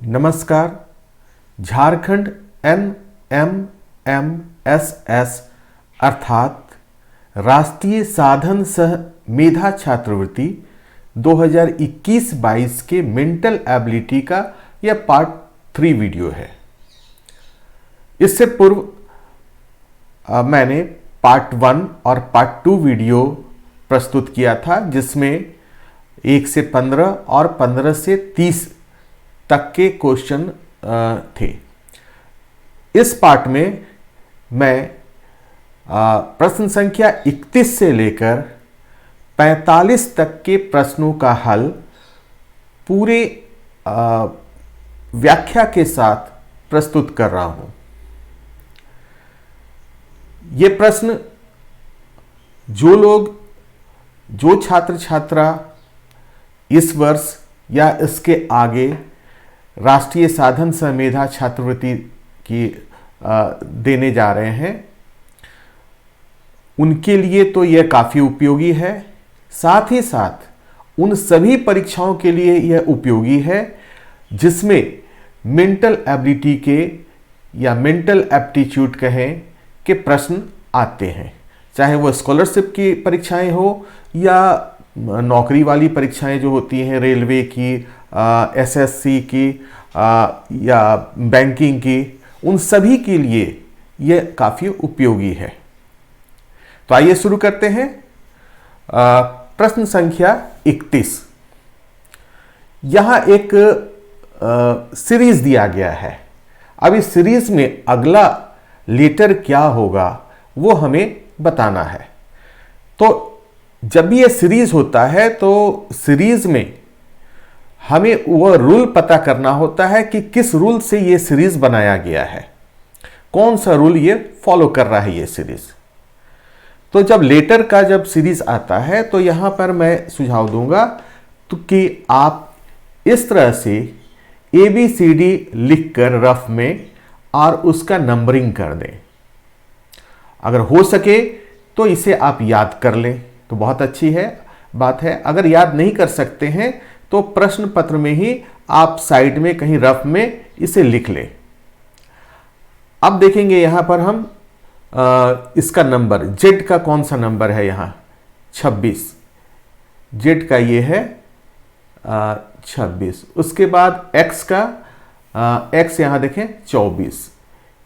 नमस्कार। झारखंड NMMSS अर्थात राष्ट्रीय साधन सह मेधा छात्रवृत्ति 2021-22 के मेंटल एबिलिटी का यह पार्ट 3 वीडियो है। इससे पूर्व मैंने पार्ट 1 और पार्ट 2 वीडियो प्रस्तुत किया था, जिसमें 1 से 15 और 15 से 30 तक के क्वेश्चन थे। इस पार्ट में मैं प्रश्न संख्या 31 से लेकर 45 तक के प्रश्नों का हल पूरे व्याख्या के साथ प्रस्तुत कर रहा हूं। ये प्रश्न जो छात्र छात्रा इस वर्ष या इसके आगे राष्ट्रीय साधन सह मेधा छात्रवृत्ति की देने जा रहे हैं, उनके लिए तो यह काफ़ी उपयोगी है। साथ ही साथ उन सभी परीक्षाओं के लिए यह उपयोगी है जिसमें मेंटल एबिलिटी के या मेंटल एप्टीट्यूड कहें के प्रश्न आते हैं, चाहे वो स्कॉलरशिप की परीक्षाएं हो या नौकरी वाली परीक्षाएं जो होती हैं, रेलवे की, SSC की या बैंकिंग की, उन सभी के लिए यह काफ़ी उपयोगी है। तो आइए शुरू करते हैं। प्रश्न संख्या 31। यहाँ एक सीरीज दिया गया है। अब इस सीरीज में अगला लेटर क्या होगा वो हमें बताना है। तो जब भी ये सीरीज होता है तो सीरीज में हमें वह रूल पता करना होता है कि किस रूल से ये सीरीज बनाया गया है, कौन सा रूल ये फॉलो कर रहा है ये सीरीज। तो जब लेटर का जब सीरीज आता है तो यहां पर मैं सुझाव दूंगा तो कि आप इस तरह से ABCD लिखकर रफ में और उसका नंबरिंग कर दें। अगर हो सके तो इसे आप याद कर लें तो बहुत अच्छी बात है। अगर याद नहीं कर सकते हैं तो प्रश्न पत्र में ही आप साइड में कहीं रफ में इसे लिख लें। अब देखेंगे यहां पर हम इसका नंबर जेड का कौन सा नंबर है, यहां 26, जेड का ये है 26। उसके बाद एक्स का एक्स यहां देखें 24।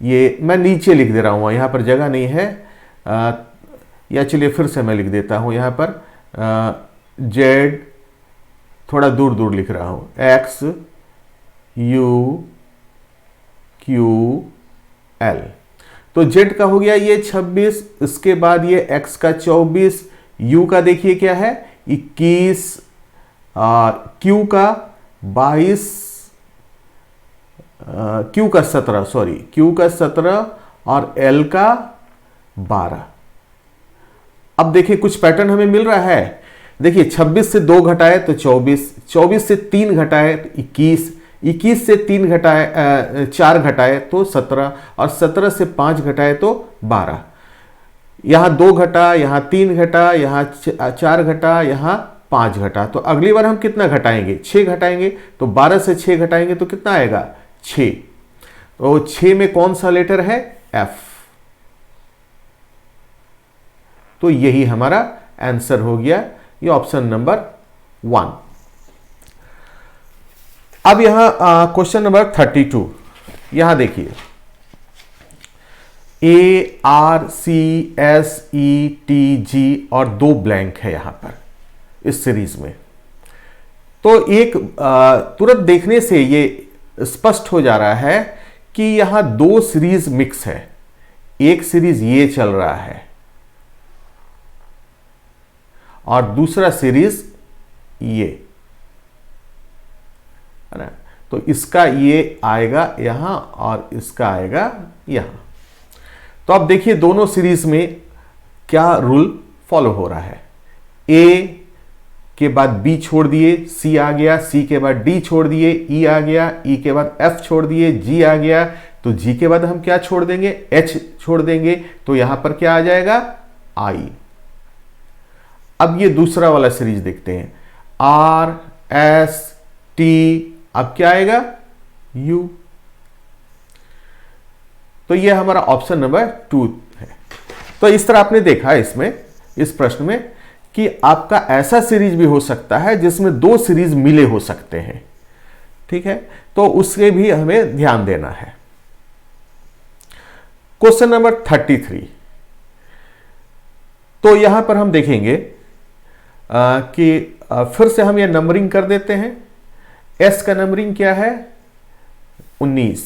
ये मैं नीचे लिख दे रहा हूं, यहां पर जगह नहीं है, या चलिए फिर से मैं लिख देता हूं। यहां पर जेड थोड़ा दूर दूर लिख रहा हूं, एक्स यू क्यू एल। तो जेड का हो गया ये 26, इसके बाद ये एक्स का 24, यू का देखिए क्या है 21, क्यू का 22, क्यू का 17, सॉरी क्यू का 17 और एल का 12। अब देखिए कुछ पैटर्न हमें मिल रहा है। देखिए 26 से 2 घटाए तो 24, 24 से 3 घटाए तो 21, 21 से 3 घटाए 4 घटाए तो 17 और 17 से 5 घटाए तो 12। यहाँ 2 घटा, यहाँ 3 घटा, यहाँ 4 घटा, यहाँ 5 घटा। तो अगली बार हम कितना घटाएंगे, 6 घटाएंगे। तो 12 से 6 घटाएंगे तो कितना आएगा 6। तो 6 में कौन सा लेटर है, F। तो यही हमारा आंसर हो गया, ये ऑप्शन नंबर 1। अब यहां क्वेश्चन नंबर 32, यहां देखिए ARCSETG और 2 ब्लैंक है यहां पर इस सीरीज में। तो एक तुरंत देखने से ये स्पष्ट हो जा रहा है कि यहां 2 सीरीज मिक्स है। एक सीरीज ये चल रहा है और दूसरा सीरीज ये है ना। तो इसका ये आएगा यहां और इसका आएगा यहां। तो अब देखिए दोनों सीरीज में क्या रूल फॉलो हो रहा है। ए के बाद B छोड़ दिए, C आ गया, C के बाद D छोड़ दिए, E आ गया, E के बाद F छोड़ दिए, G आ गया। तो G के बाद हम क्या छोड़ देंगे, H छोड़ देंगे। तो यहां पर क्या आ जाएगा, I। अब ये दूसरा वाला सीरीज देखते हैं, R S T। अब क्या आएगा, U। तो ये हमारा ऑप्शन नंबर 2 है। तो इस तरह आपने देखा इसमें, इस प्रश्न में, कि आपका ऐसा सीरीज भी हो सकता है जिसमें दो सीरीज मिले हो सकते हैं। ठीक है, तो उसके भी हमें ध्यान देना है। Question number 33। तो यहां पर हम देखेंगे कि फिर से हम ये नंबरिंग कर देते हैं। एस का नंबरिंग क्या है? 19,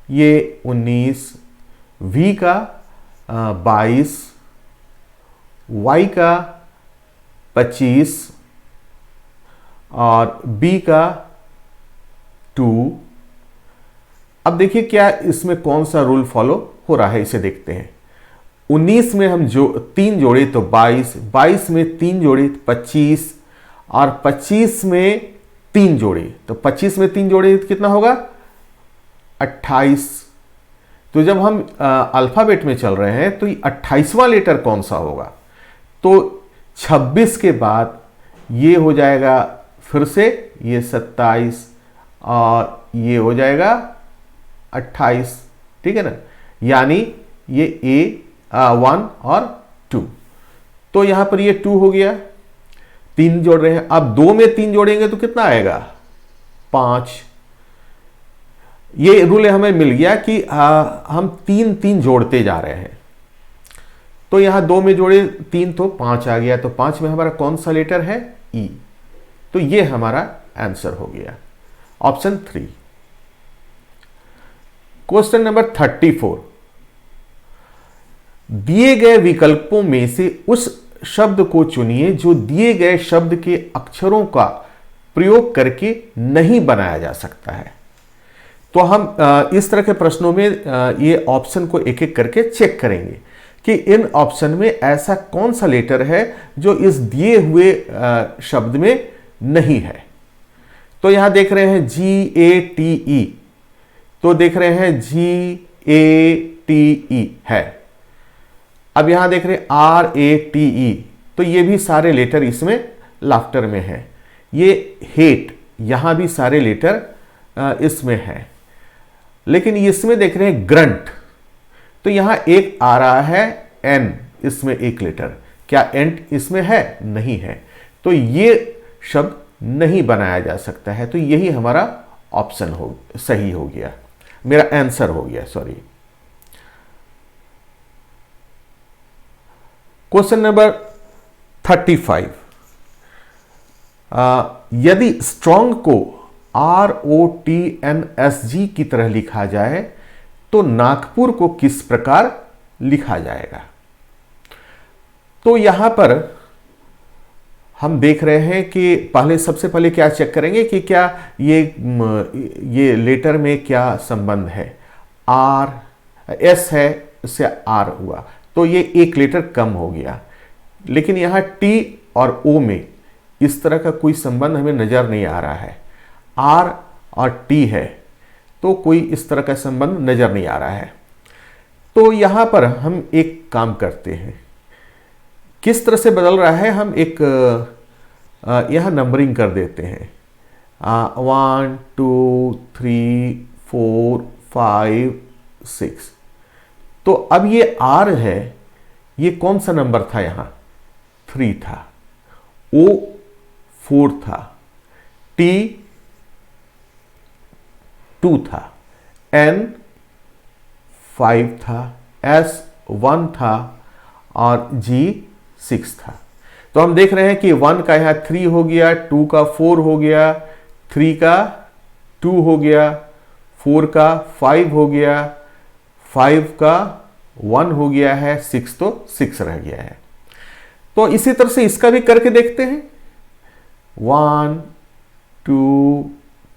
ये 19, वी का 22, वाई का 25 और बी का 2। अब देखिए क्या इसमें कौन सा रूल फॉलो हो रहा है, इसे देखते हैं। 19 में हम जो 3 जोड़े तो 22, 22 में 3 जोड़े 25 और 25 में 3 जोड़े तो 25 में 3 जोड़े तो कितना होगा? 28। तो जब हम अल्फाबेट में चल रहे हैं तो 28वां लेटर कौन सा होगा? तो 26 के बाद ये हो जाएगा, फिर से ये 27 और ये हो जाएगा 28। ठीक है ना, यानी ये A1 और 2। तो यहां पर ये 2 हो गया, 3 जोड़ रहे हैं। अब 2 में 3 जोड़ेंगे तो कितना आएगा? 5। ये रूल हमें मिल गया कि हम 3 जोड़ते जा रहे हैं। तो यहां 2 में जोड़े 3 तो 5 आ गया। तो 5 में हमारा कौन सा लेटर है? ई। तो ये हमारा आंसर हो गया, ऑप्शन 3। Question number 34। दिए गए विकल्पों में से उस शब्द को चुनिए जो दिए गए शब्द के अक्षरों का प्रयोग करके नहीं बनाया जा सकता है। तो हम इस तरह के प्रश्नों में ये ऑप्शन को एक एक करके चेक करेंगे कि इन ऑप्शन में ऐसा कौन सा लेटर है जो इस दिए हुए शब्द में नहीं है। तो यहां देख रहे हैं GATE, तो देख रहे हैं GATE है। अब यहां देख रहे हैं RATE, तो ये भी सारे लेटर इसमें लाफ्टर में है। ये हेट, यहां भी सारे लेटर इसमें है। लेकिन इसमें देख रहे हैं ग्रंट, तो यहां एक आ रहा है N, इसमें एक लेटर। क्या एंट इसमें है? नहीं है। तो ये शब्द नहीं बनाया जा सकता है। तो यही हमारा ऑप्शन सही हो गया, मेरा आंसर हो गया, सॉरी। Question number 35। यदि स्ट्रॉन्ग को ROTNSG की तरह लिखा जाए तो नागपुर को किस प्रकार लिखा जाएगा? तो यहां पर हम देख रहे हैं कि सबसे पहले क्या चेक करेंगे कि क्या ये लेटर में क्या संबंध है। S है, इससे R हुआ, तो ये एक लेटर कम हो गया। लेकिन यहां T और O में इस तरह का कोई संबंध हमें नजर नहीं आ रहा है। R और T है, तो कोई इस तरह का संबंध नजर नहीं आ रहा है। तो यहां पर हम एक काम करते हैं, किस तरह से बदल रहा है, हम एक यहां नंबरिंग कर देते हैं। 1 2 3 4 5 6। तो अब ये R है, ये कौन सा नंबर था? यहां 3 था, O 4 था, T 2 था, N 5 था, S 1 था और G 6 था। तो हम देख रहे हैं कि 1 का यहां 3 हो गया, 2 का 4 हो गया, 3 का 2 हो गया, 4 का 5 हो गया, 5 का 1 हो गया है, 6 तो 6 रह गया है। तो इसी तरह से इसका भी करके देखते हैं। 1 2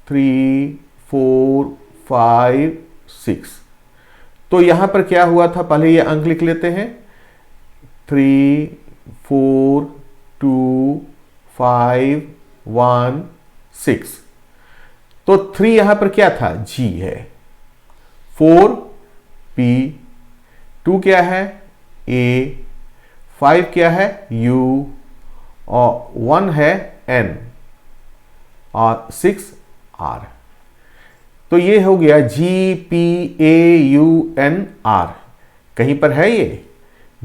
3 4 5 6। तो यहां पर क्या हुआ था, पहले ये अंक लिख लेते हैं। 3 4 2 5 1 6। तो 3 यहां पर क्या था? G है, 4 P, 2 क्या है? A, 5 क्या है? U और 1 है N और 6 R। तो ये हो गया GPAUNR, कहीं पर है ये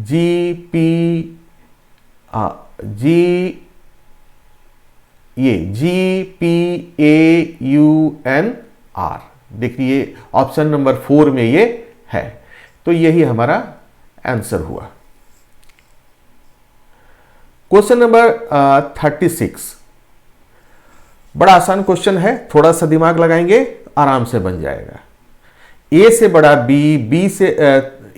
GPAUNR, देखिए ऑप्शन नंबर 4 में ये है। तो यही हमारा आंसर हुआ। क्वेश्चन नंबर 36, बड़ा आसान क्वेश्चन है, थोड़ा सा दिमाग लगाएंगे आराम से बन जाएगा। ए से बड़ा बी,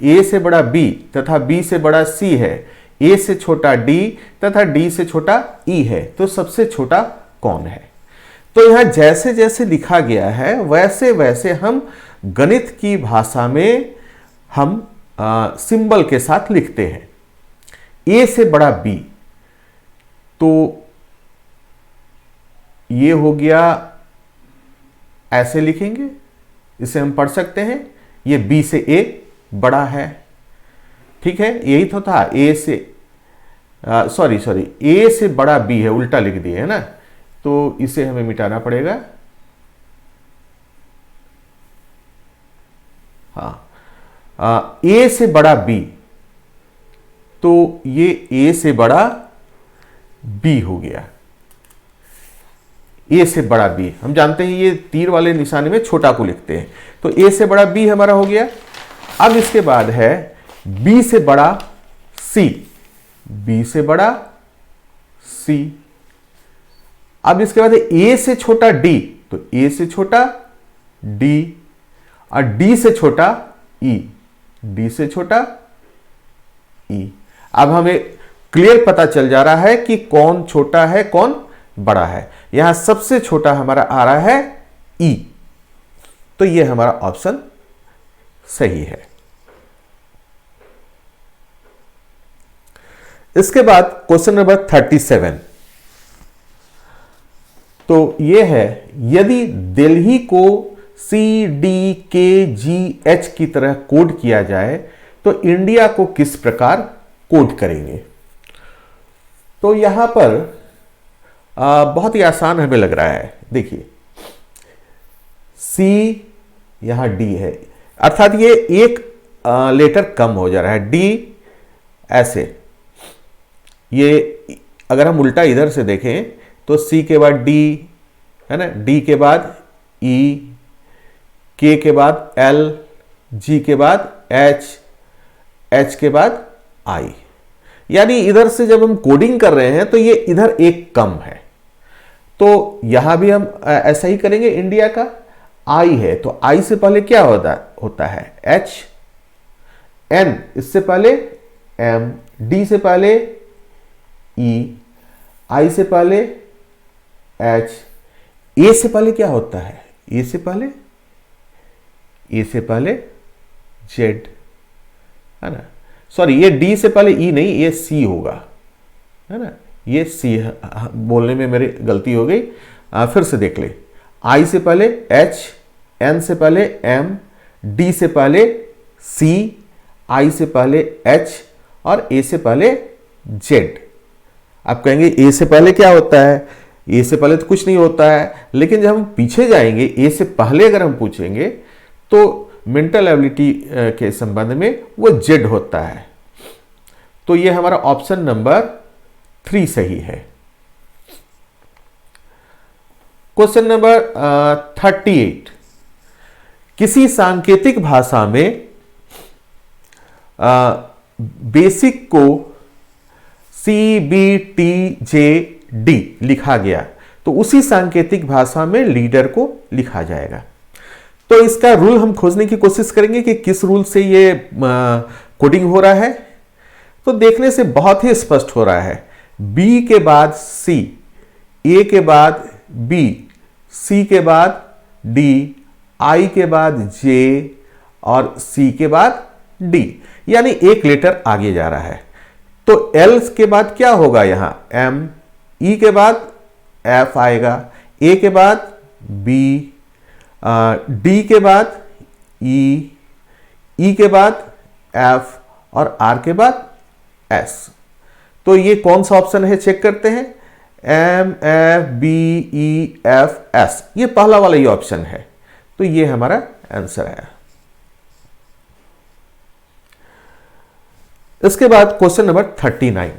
ए से बड़ा बी तथा बी से बड़ा सी है, ए से छोटा डी तथा डी से छोटा ई है, तो सबसे छोटा कौन है? तो यहां जैसे जैसे लिखा गया है वैसे वैसे हम गणित की भाषा में हम सिंबल के साथ लिखते हैं। ए से बड़ा बी, तो ये हो गया, ऐसे लिखेंगे, इसे हम पढ़ सकते हैं, ये बी से ए बड़ा है, ठीक है, यही तो था। ए से सॉरी ए से बड़ा बी है, उल्टा लिख दिए है ना, तो इसे हमें मिटाना पड़ेगा। हाँ, ए से बड़ा बी, तो ये ए से बड़ा बी हो गया। ए से बड़ा बी, हम जानते हैं ये तीर वाले निशाने में छोटा को लिखते हैं, तो ए से बड़ा बी हमारा हो गया। अब इसके बाद है बी से बड़ा सी, बी से बड़ा सी। अब इसके बाद है ए से छोटा डी, तो ए से छोटा डी, और डी से छोटा ई, डी से छोटा ई। अब हमें क्लियर पता चल जा रहा है कि कौन छोटा है कौन बड़ा है। यहां सबसे छोटा हमारा आ रहा है ई, तो यह हमारा ऑप्शन सही है। इसके बाद क्वेश्चन नंबर 37, तो यह है, यदि दिल्ली को CDKGH की तरह कोड किया जाए तो इंडिया को किस प्रकार कोड करेंगे? तो यहां पर बहुत ही आसान हमें लग रहा है। देखिए, सी यहां डी है, अर्थात ये एक लेटर कम हो जा रहा है, डी ऐसे, ये अगर हम उल्टा इधर से देखें तो सी के बाद डी है ना, डी के बाद ई, के के बाद एल, जी के बाद एच, एच के बाद आई। यानी इधर से जब हम कोडिंग कर रहे हैं तो ये इधर एक कम है, तो यहां भी हम ऐसा ही करेंगे। इंडिया का आई है, तो आई से पहले क्या होता है एच, एन इससे पहले एम, डी से पहले ई, आई से पहले एच, ए से पहले क्या होता है, ए से पहले जेड है ना, सॉरी ये डी से पहले ई नहीं, ये सी होगा है ना, ये सी बोलने में मेरी गलती हो गई। फिर से देख ले, आई से पहले एच, एन से पहले एम, डी से पहले सी, आई से पहले एच और ए से पहले जेड। आप कहेंगे ए से पहले क्या होता है? ए से पहले तो कुछ नहीं होता है, लेकिन जब हम पीछे जाएंगे ए से पहले अगर हम पूछेंगे तो मेंटल एबिलिटी के संबंध में वो जेड होता है। तो ये हमारा ऑप्शन नंबर 3 सही है। क्वेश्चन नंबर 38, किसी सांकेतिक भाषा में बेसिक को CBTJD लिखा गया तो उसी सांकेतिक भाषा में लीडर को लिखा जाएगा। तो इसका रूल हम खोजने की कोशिश करेंगे कि किस रूल से ये कोडिंग हो रहा है। तो देखने से बहुत ही स्पष्ट हो रहा है, B के बाद C, A के बाद B, C के बाद D, I के बाद J और C के बाद D, यानी एक लेटर आगे जा रहा है। तो L के बाद क्या होगा यहां M, E के बाद F आएगा, A के बाद B, D के बाद E, E के बाद F और R के बाद S। तो ये कौन सा ऑप्शन है चेक करते हैं, M, F, B, E, F, S, ये पहला वाला ये ऑप्शन है। तो ये हमारा आंसर है। इसके बाद क्वेश्चन नंबर 39,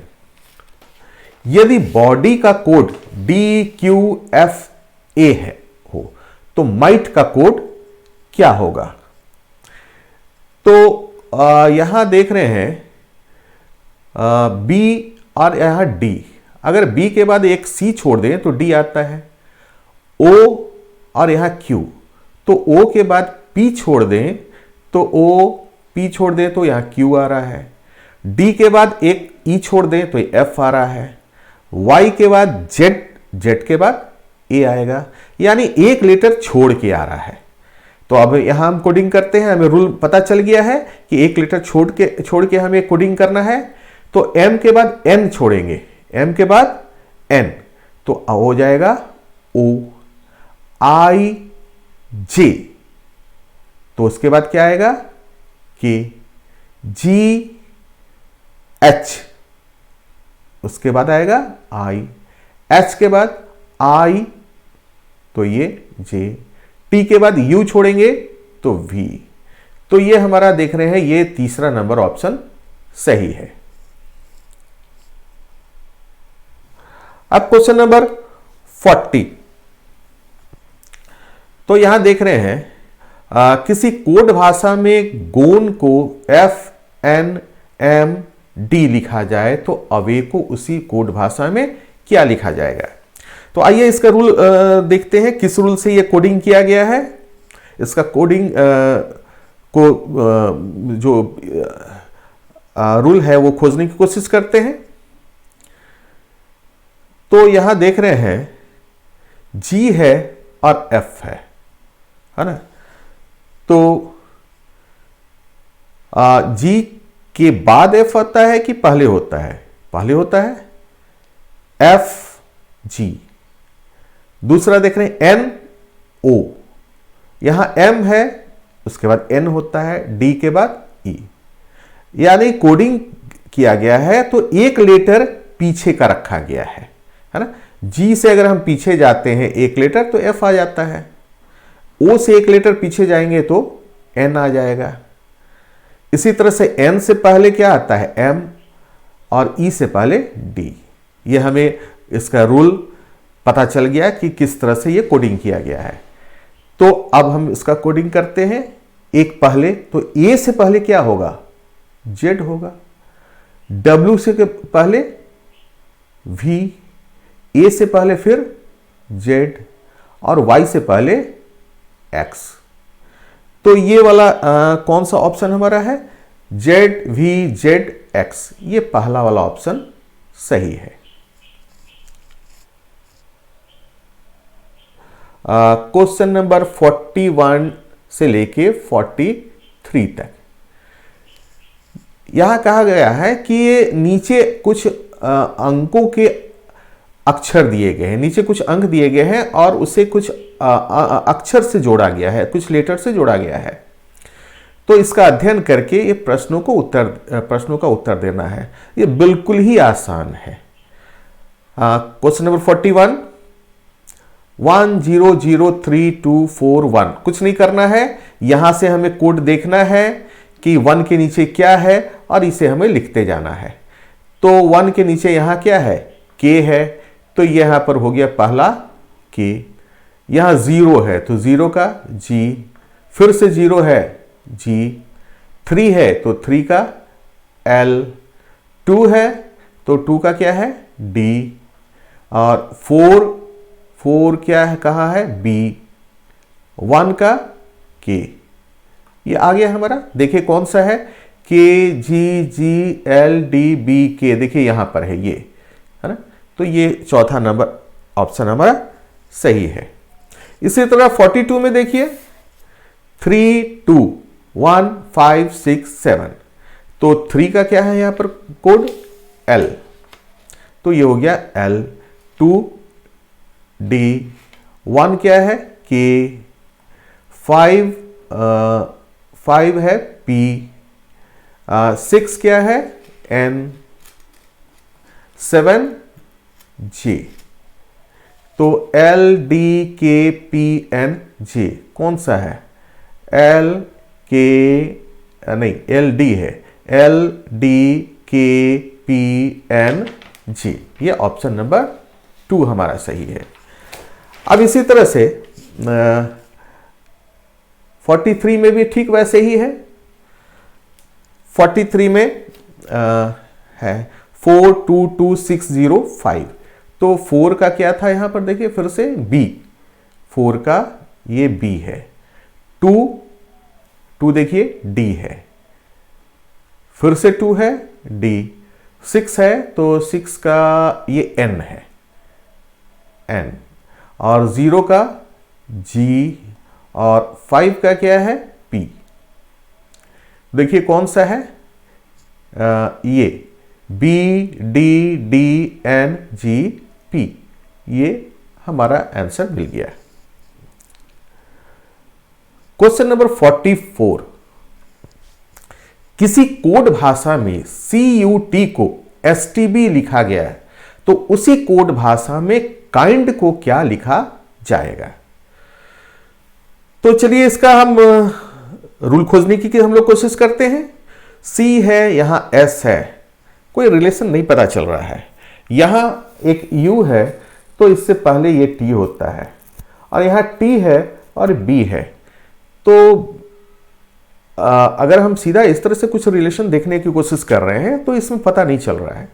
यदि बॉडी का कोड DQFA है हो तो माइट का कोड क्या होगा? तो यहां देख रहे हैं B और यहां D, अगर B के बाद एक C छोड़ दें तो D आता है, O और यहां Q, तो O के बाद P छोड़ दें तो P छोड़ दें तो यहां Q आ रहा है, D के बाद एक E छोड़ दें तो F आ रहा है, Y के बाद Z के बाद A आएगा, यानी एक लेटर छोड़ के आ रहा है। तो अब यहां हम कोडिंग करते हैं, हमें रूल पता चल गया है कि एक लेटर छोड़ के हमें कोडिंग करना है। तो M के बाद N छोड़ेंगे, M के बाद N, तो हो जाएगा O I J, तो उसके बाद क्या आएगा K G H, उसके बाद आएगा I, H के बाद I, तो ये J, T के बाद U छोड़ेंगे तो V। तो ये हमारा देख रहे हैं, ये तीसरा नंबर ऑप्शन सही है। अब क्वेश्चन नंबर 40, तो यहां देख रहे हैं किसी कोड भाषा में गोन को FNMD लिखा जाए तो अवे को उसी कोड भाषा में क्या लिखा जाएगा? तो आइए इसका रूल देखते हैं, किस रूल से ये कोडिंग किया गया है। इसका कोडिंग जो रूल है वो खोजने की कोशिश करते हैं। तो यहां देख रहे हैं G है और F है ना? तो G के बाद F होता है कि पहले होता है? पहले होता है F G। दूसरा देख रहे हैं N O, यहां M है, उसके बाद N होता है, D के बाद E, यानी कोडिंग किया गया है तो एक लेटर पीछे का रखा गया है ना? G से अगर हम पीछे जाते हैं एक लेटर तो F आ जाता है, O से एक लेटर पीछे जाएंगे तो N आ जाएगा। इसी तरह से N से पहले क्या आता है? M, और E से पहले D। ये हमें इसका रूल पता चल गया कि किस तरह से ये कोडिंग किया गया है। तो अब हम इसका कोडिंग करते हैं। एक पहले, तो A से पहले क्या होगा? Z होगा, W से पहले V, A से पहले फिर Z, और Y से पहले X। तो ये वाला कौन सा ऑप्शन हमारा है? ZVZX, ये पहला वाला ऑप्शन सही है। क्वेश्चन नंबर 41 से लेके 43 तक यहां कहा गया है कि ये नीचे कुछ अंकों के अक्षर दिए गए हैं, नीचे कुछ अंक दिए गए हैं और उसे कुछ अक्षर से जोड़ा गया है, कुछ लेटर से जोड़ा गया है। तो इसका अध्ययन करके ये प्रश्नों का उत्तर देना है। ये बिल्कुल ही आसान है। क्वेश्चन नंबर 41, 100324 कुछ नहीं करना है, यहां से हमें कोड देखना है कि 1 के नीचे क्या है और इसे हमें लिखते जाना है। तो 1 के नीचे यहां क्या है? K है, तो यहां पर हो गया पहला K, यहां 0 है तो 0 का G, फिर से 0 है G, 3 है तो 3 का L, 2 है तो 2 का क्या है? D, और 4 क्या है, कहाँ है? B, 1 का K। ये आ गया हमारा। देखिए कौन सा है? K G G L D B K, देखिए यहां पर है, ये है ना? तो ये चौथा नंबर ऑप्शन हमारा सही है। इसी तरह 42 में देखिए 3 2 1 5 6 7, तो 3 का क्या है यहां पर कोड? L, तो ये हो गया L, 2 D, 1 क्या है? K, 5 है P, 6 क्या है? N, 7 J। तो LDKPNJ कौन सा है? LD है, LDKPNJ, ये ऑप्शन नंबर 2 हमारा सही है। अब इसी तरह से 43 में भी ठीक वैसे ही है। 43 में है 422605, तो 4 का क्या था यहां पर देखिए फिर से B, 4 का ये B है, 2 देखिए D है, फिर से 2 है D, 6 है तो 6 का ये N है, N, और 0 का G, और 5 का क्या है P। देखिए कौन सा है ये B D D N G P, ये हमारा आंसर मिल गया। क्वेश्चन नंबर 44, किसी कोड भाषा में CUT को STB लिखा गया है, तो उसी कोड भाषा में काइंड को क्या लिखा जाएगा? तो चलिए इसका हम रूल खोजने की हम लोग कोशिश करते हैं। C है, यहां S है, कोई रिलेशन नहीं पता चल रहा है। यहां एक U है तो इससे पहले ये T होता है, और यहां T है और B है। तो अगर हम सीधा इस तरह से कुछ रिलेशन देखने की कोशिश कर रहे हैं तो इसमें पता नहीं चल रहा है।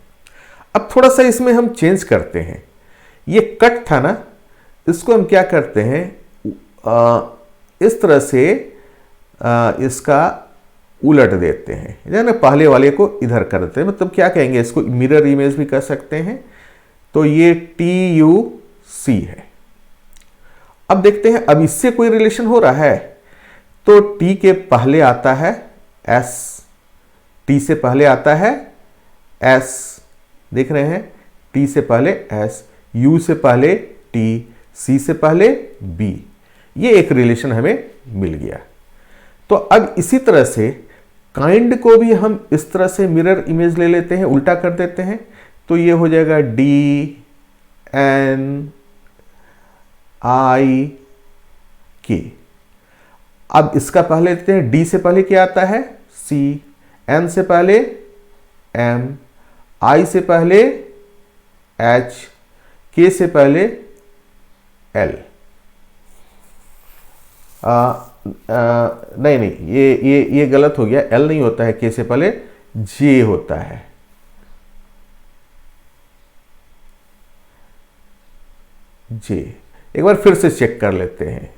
अब थोड़ा सा इसमें हम चेंज करते हैं। ये कट था ना, इसको हम क्या करते हैं, इस तरह से इसका उलट देते हैं, यानी पहले वाले को इधर कर देते हैं। मतलब क्या कहेंगे, इसको मिरर इमेज भी कर सकते हैं। तो ये TUC है। अब देखते हैं अब इससे कोई रिलेशन हो रहा है। तो T के पहले आता है S, T से पहले आता है S, देख रहे हैं, T से पहले S, U से पहले T, C से पहले B, ये एक रिलेशन हमें मिल गया। तो अब इसी तरह से काइंड को भी हम इस तरह से मिरर इमेज ले लेते हैं, उल्टा कर देते हैं। तो ये हो जाएगा DNIK। अब इसका पहले लेते हैं, D से पहले क्या आता है C, N से पहले M, I से पहले H, K से पहले L। नहीं, ये गलत हो गया, L नहीं होता है, K से पहले J होता है। J, एक बार फिर से चेक कर लेते हैं।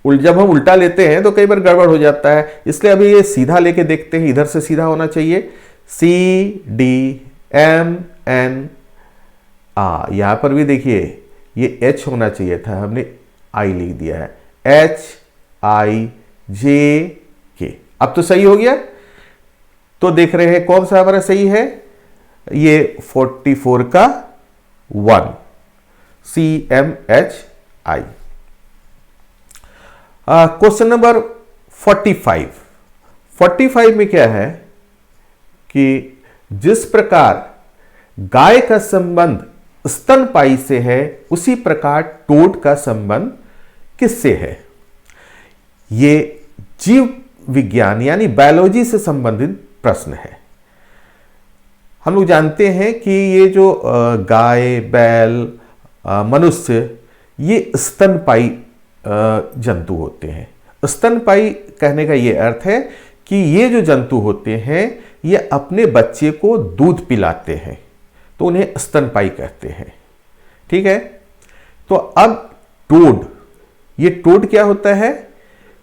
जब हम उल्टा लेते हैं तो कई बार गड़बड़ हो जाता है, इसलिए अभी ये सीधा लेके देखते हैं। इधर से सीधा होना चाहिए, C D M N A। यहां पर भी देखिए ये H होना चाहिए था, हमने I लिख दिया है, H I J K। अब तो सही हो गया। तो देख रहे हैं कौन सा हमारा सही है, ये 44 का 1, CMHI। क्वेश्चन नंबर 45 में क्या है कि जिस प्रकार गाय का संबंध स्तनपायी से है, उसी प्रकार टोड का संबंध किससे है? ये जीव विज्ञान यानी बायोलॉजी से संबंधित प्रश्न है। हम लोग जानते हैं कि ये जो गाय, बैल, मनुष्य, ये स्तनपायी जंतु होते हैं। स्तनपायी कहने का ये अर्थ है कि ये जो जंतु होते हैं ये अपने बच्चे को दूध पिलाते हैं, तो उन्हें स्तनपायी कहते हैं। ठीक है। तो अब टोड, ये टोड क्या होता है,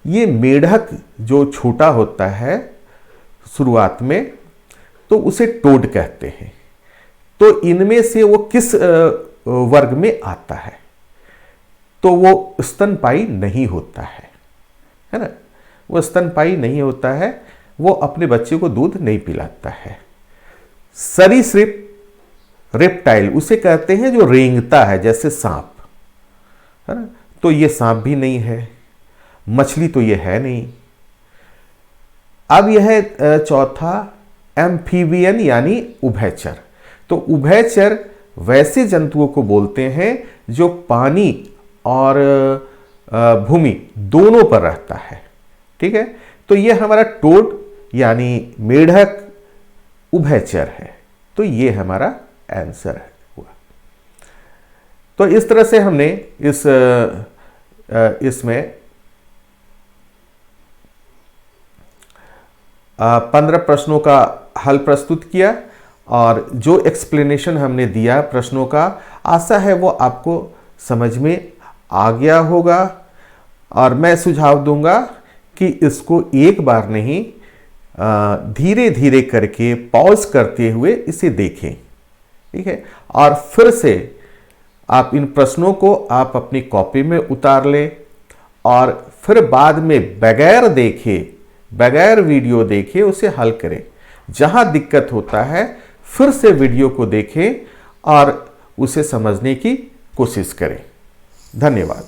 ये मेढक जो छोटा होता है शुरुआत में, तो उसे टोड कहते हैं। तो इनमें से वो किस वर्ग में आता है? तो वो स्तनपायी नहीं होता है ना, वो स्तनपायी नहीं होता है, वो अपने बच्चे को दूध नहीं पिलाता है। सरीसृप, रेप्टाइल उसे कहते हैं जो रेंगता है, जैसे सांप, है ना, तो ये सांप भी नहीं है। मछली तो ये है नहीं। अब यह चौथा एम्फीबियन यानी उभयचर। तो उभयचर वैसे जंतुओं को बोलते हैं जो पानी और भूमि दोनों पर रहता है। ठीक है, तो ये हमारा टोड यानी मेढक उभयचर है। तो ये हमारा आंसर है हुआ। तो इस तरह से हमने इसमें 15 प्रश्नों का हल प्रस्तुत किया और जो एक्सप्लेनेशन हमने दिया प्रश्नों का, आशा है वो आपको समझ में आ गया होगा। और मैं सुझाव दूंगा कि इसको एक बार नहीं, धीरे धीरे करके पॉज करते हुए इसे देखें। ठीक है, और फिर से आप इन प्रश्नों को आप अपनी कॉपी में उतार लें और फिर बाद में बगैर देखे, बगैर वीडियो देखे उसे हल करें। जहां दिक्कत होता है फिर से वीडियो को देखें और उसे समझने की कोशिश करें। धन्यवाद।